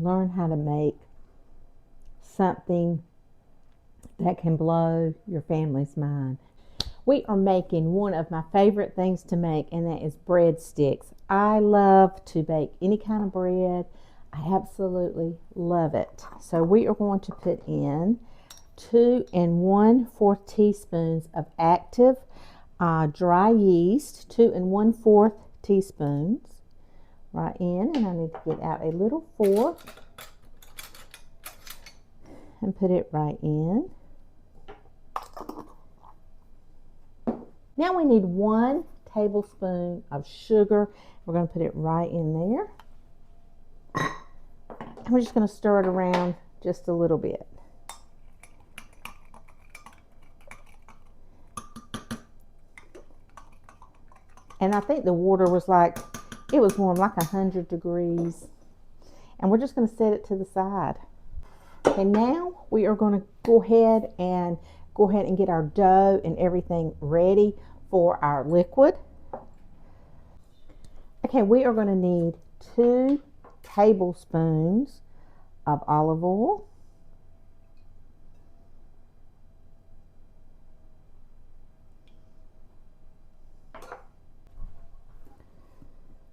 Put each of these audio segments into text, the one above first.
learn how to make something that can blow your family's mind. We are making one of my favorite things to make, and that is breadsticks. I love to bake any kind of bread. I absolutely love it. So we are going to put in 2 1/4 teaspoons of active dry yeast, 2 1/4 teaspoons right in, and I need to get out a little fork and put it right in. Now we need 1 tablespoon of sugar. We're going to put it right in there. And we're just going to stir it around just a little bit. And I think the water was like, it was warm, like 100 degrees. And we're just going to set it to the side. Okay, now we are going to go ahead and get our dough and everything ready for our liquid. Okay, we are going to need 2 tablespoons of olive oil.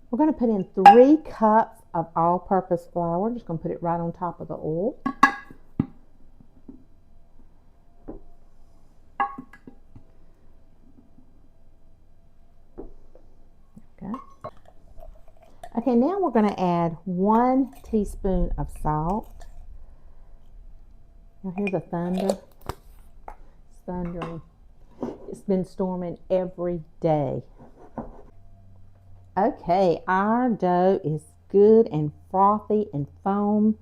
We're going to put in 3 cups of all-purpose flour. Just going to put it right on top of the oil. Okay, now we're going to add 1 teaspoon of salt. You hear the thunder? It's thundering. It's been storming every day. Okay, our dough is good and frothy and foam.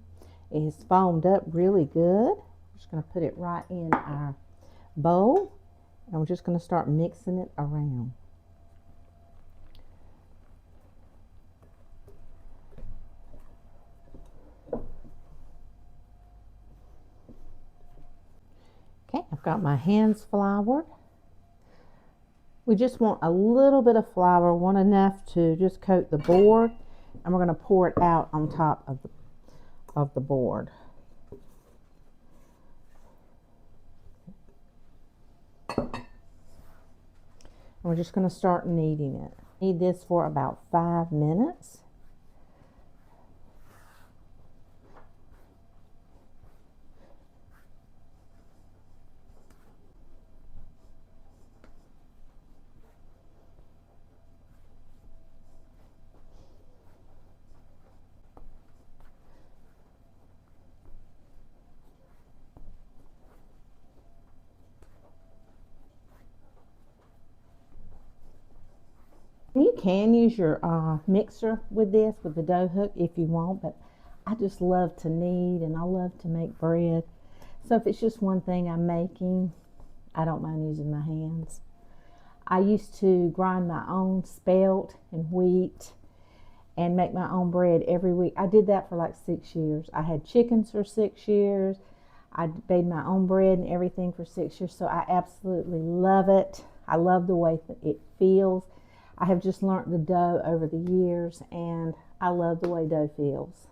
It has foamed up really good. I'm just going to put it right in our bowl, and we're just going to start mixing it around. Okay, I've got my hands floured. We just want a little bit of flour, want enough to just coat the board, and we're going to pour it out on top of the board. And we're just going to start kneading it. Knead this for about 5 minutes. You can use your mixer with this, with the dough hook if you want, but I just love to knead and I love to make bread. So if it's just one thing I'm making, I don't mind using my hands. I used to grind my own spelt and wheat and make my own bread every week. I did that for like 6 years. I had chickens for 6 years. I made my own bread and everything for 6 years, so I absolutely love it. I love the way that it feels. I have just learned the dough over the years, and I love the way dough feels.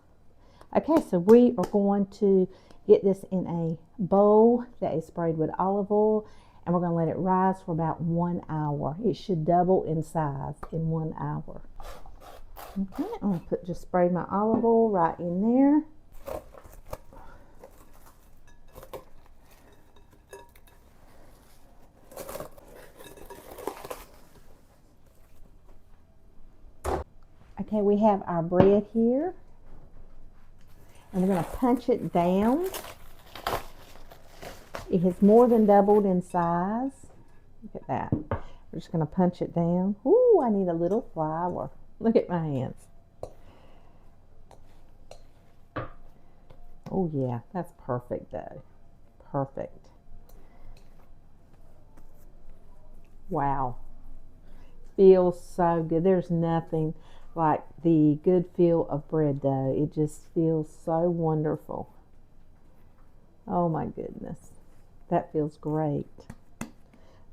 Okay, so we are going to get this in a bowl that is sprayed with olive oil, and we're going to let it rise for about 1 hour. It should double in size in 1 hour. Okay, I'm going to just spray my olive oil right in there. Okay, we have our bread here, and we're going to punch it down. It has more than doubled in size. Look at that. We're just going to punch it down. Ooh, I need a little flour. Look at my hands. Oh yeah, that's perfect though. Perfect. Wow. Feels so good. There's nothing like the good feel of bread dough. It just feels so wonderful. Oh my goodness. That feels great. Let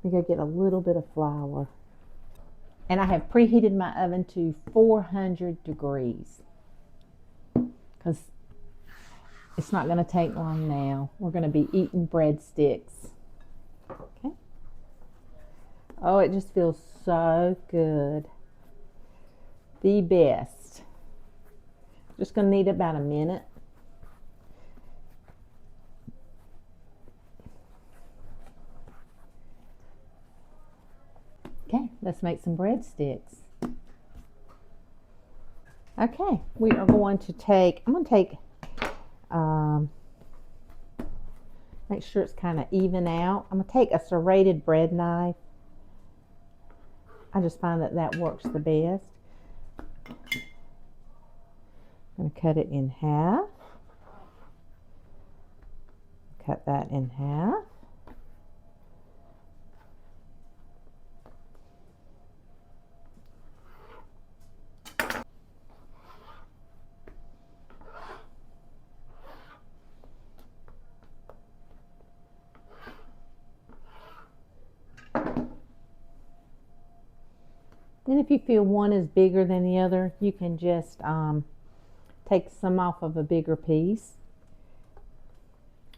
me go get a little bit of flour. And I have preheated my oven to 400 degrees because It's not going to take long now. We're going to be eating breadsticks. Okay. Oh, it just feels so good. The best. Just going to need about a minute. Okay, let's make some breadsticks. Okay, we are going to take, I'm going to take, make sure it's kind of even out. I'm going to take a serrated bread knife. I just find that that works the best. I'm going to cut it in half. Cut that in half. And if you feel one is bigger than the other, you can just take some off of a bigger piece.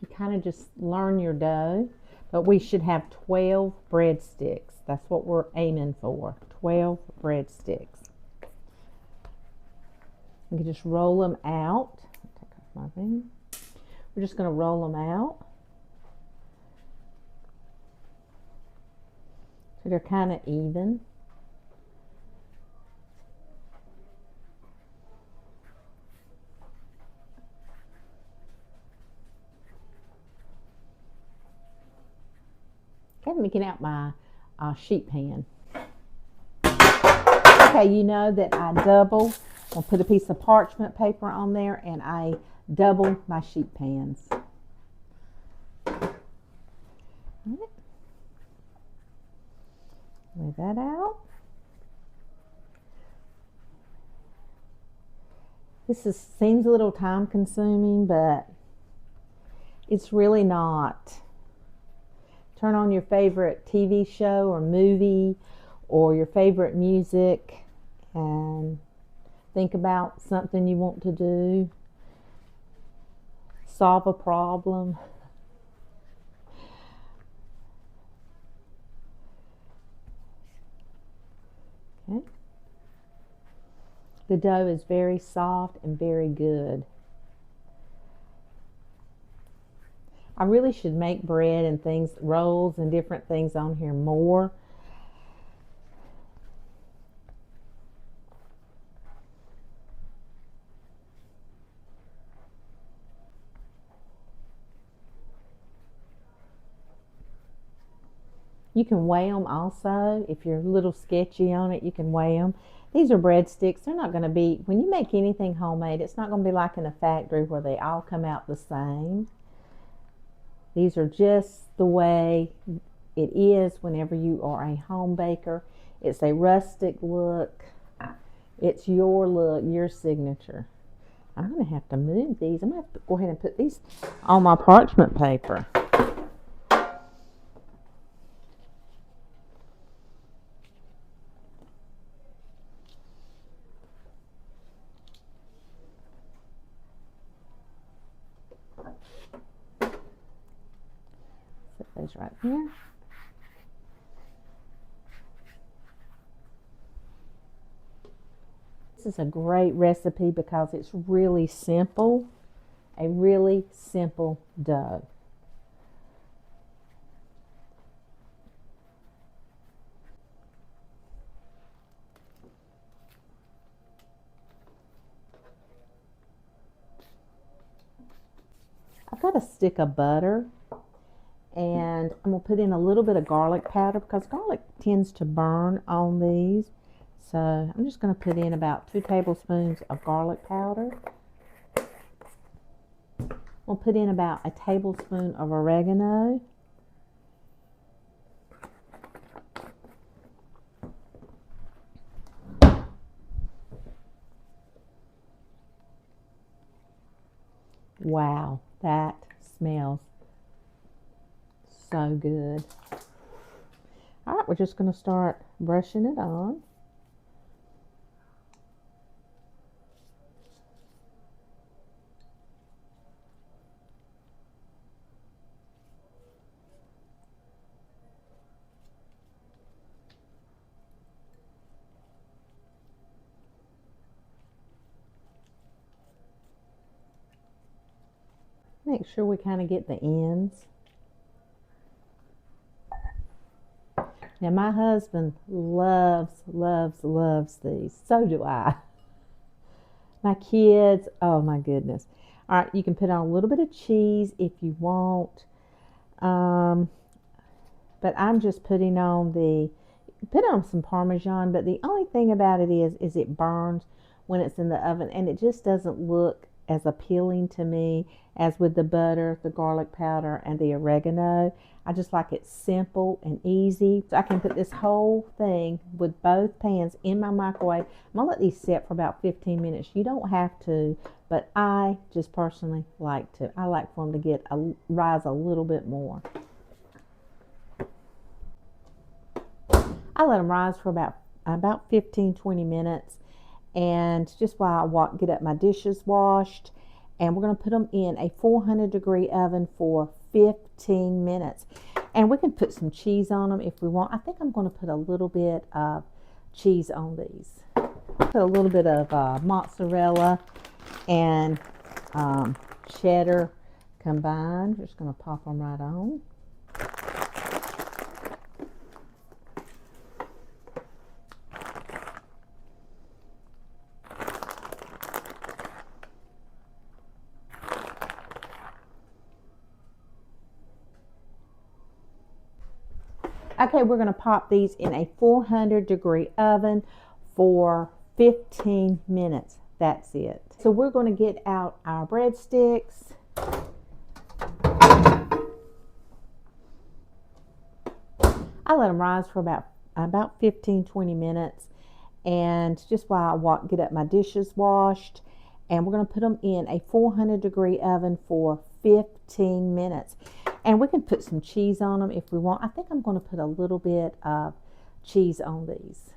You kind of just learn your dough. But we should have 12 breadsticks. That's what we're aiming for, 12 breadsticks. You can just roll them out. Take off my thing. We're just going to roll them out. So they're kind of even. Okay, let me get out my sheet pan. Okay, you know that I double. I'll put a piece of parchment paper on there and I double my sheet pans. Right. Lay that out. This seems a little time consuming, but it's really not. Turn on your favorite TV show or movie or your favorite music and think about something you want to do. Solve a problem. Okay. The dough is very soft and very good. I really should make bread and things, rolls and different things on here more. You can weigh them also. If you're a little sketchy on it, you can weigh them. These are breadsticks. They're not going to be, when you make anything homemade, it's not going to be like in a factory where they all come out the same. These are just the way it is whenever you are a home baker. It's a rustic look. It's your look, your signature. I'm going to have to move these. I'm going to have to go ahead and put these on my parchment paper. Put those right here. This is a great recipe because it's really simple, a really simple dough. I've got a stick of butter and I'm going to put in a little bit of garlic powder because garlic tends to burn on these. So I'm just going to put in about 2 tablespoons of garlic powder. We'll put in about a tablespoon of oregano. Wow, that smells so good. All right, we're just going to start brushing it on. Make sure we kind of get the ends. Now my husband loves, loves, loves these. So do I. My kids, oh my goodness. All right, you can put on a little bit of cheese if you want. But I'm just put on some Parmesan, but the only thing about it is it burns when it's in the oven, and it just doesn't look as appealing to me as with the butter, the garlic powder, and the oregano. I just like it simple and easy. So I can put this whole thing with both pans in my microwave. I'm gonna let these sit for about 15 minutes. You don't have to, but I just personally like to. I like for them to rise a little bit more. I let them rise for about 15-20 minutes, and just while I get up my dishes washed, and we're going to put them in a 400-degree oven for 15 minutes. And we can put some cheese on them if we want. I think I'm going to put a little bit of cheese on these. Put a little bit of mozzarella and cheddar combined. Just going to pop them right on. Okay, we're going to pop these in a 400-degree oven for 15 minutes. That's it. So we're going to get out our breadsticks. I let them rise for about 15-20 minutes, and just while I get up my dishes washed, and we're going to put them in a 400-degree oven for 15 minutes. And we can put some cheese on them if we want. I think I'm going to put a little bit of cheese on these.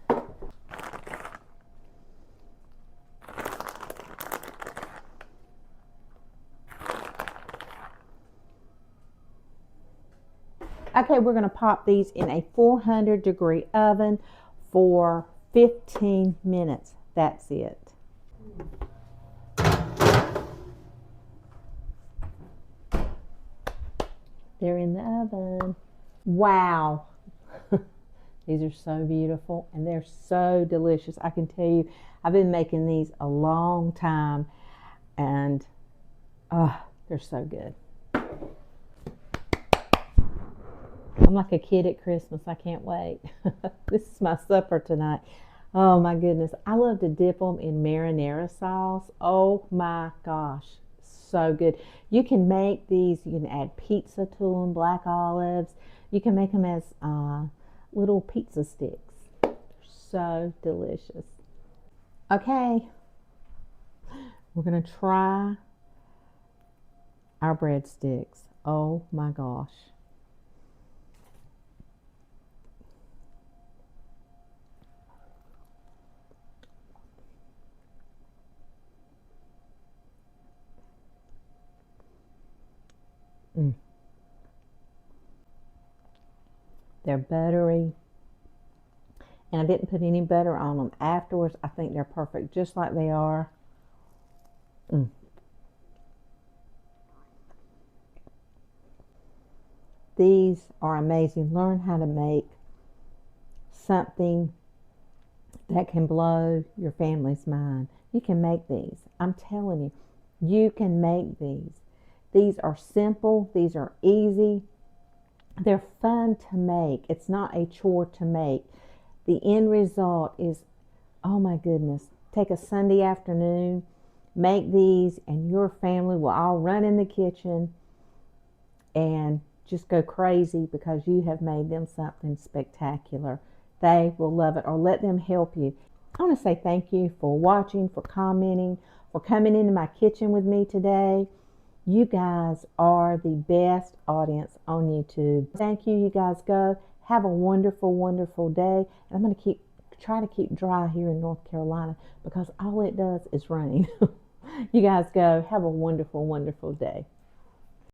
Okay, we're going to pop these in a 400-degree oven for 15 minutes. That's it. They're in the oven. Wow. These are so beautiful, and they're so delicious. I can tell you, I've been making these a long time, and they're so good. I'm like a kid at Christmas. I can't wait. This is my supper tonight. Oh my goodness. I love to dip them in marinara sauce. Oh my gosh. So good. You can make these, you can add pizza to them, black olives. You can make them as little pizza sticks. They're so delicious. Okay. We're going to try our breadsticks. Oh my gosh. They're buttery, and I didn't put any butter on them afterwards. I think they're perfect just like they are. These are amazing. Learn how to make something that can blow your family's mind. You can make these. I'm telling you, you can make these. These are simple. These are easy. They're fun to make. It's not a chore to make. The end result is, oh my goodness, take a Sunday afternoon, make these, and your family will all run in the kitchen and just go crazy because you have made them something spectacular. They will love it, or let them help you. I want to say thank you for watching, for commenting, for coming into my kitchen with me today. You guys are the best audience on YouTube. Thank you. You guys go. Have a wonderful, wonderful day. And I'm going to try to keep dry here in North Carolina because all it does is rain. You guys go. Have a wonderful, wonderful day.